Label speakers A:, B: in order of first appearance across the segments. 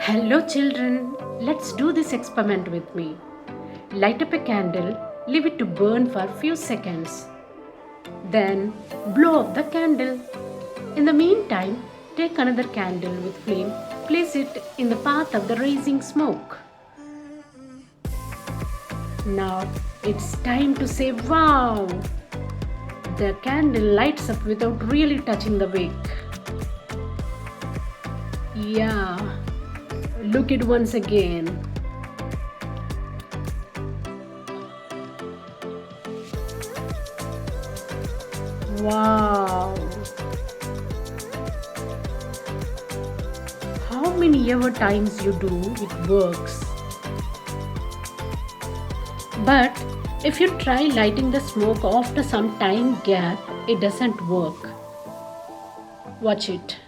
A: Hello children, let's do this experiment with me. Light up a candle, leave it to burn for a few seconds. Then blow up the candle. In the meantime, take another candle with flame, place it in the path of the rising smoke. Now it's time to say wow! The candle lights up without really touching the wick. Yeah, look it once again. Wow! How many ever times you do, it works. But if you try lighting the smoke after some time gap, it doesn't work. Watch it.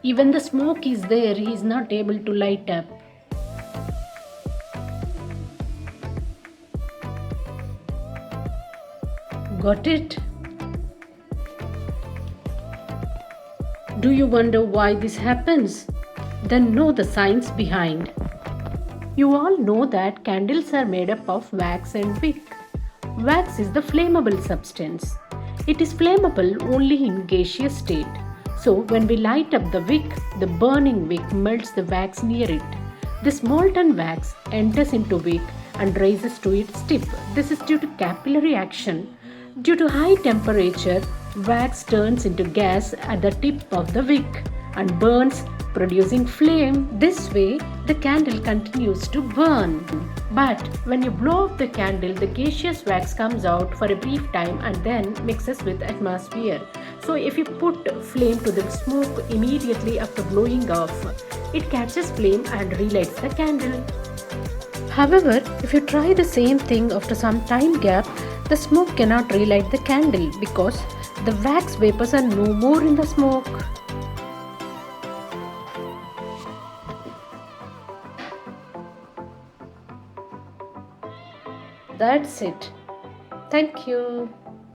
A: Even the smoke is there, he is not able to light up. Got it? Do you wonder why this happens? Then know the science behind. You all know that candles are made up of wax and wick. Wax is the flammable substance. It is flammable only in gaseous state. So when we light up the wick, the burning wick melts the wax near it. This molten wax enters into wick and rises to its tip. This is due to capillary action. Due to high temperature, wax turns into gas at the tip of the wick and burns, producing flame. This way, the candle continues to burn. But when you blow up the candle, the gaseous wax comes out for a brief time and then mixes with atmosphere. So if you put flame to the smoke immediately after blowing off, it catches flame and relights the candle. However, if you try the same thing after some time gap, the smoke cannot relight the candle because the wax vapors are no more in the smoke. That's it. Thank you.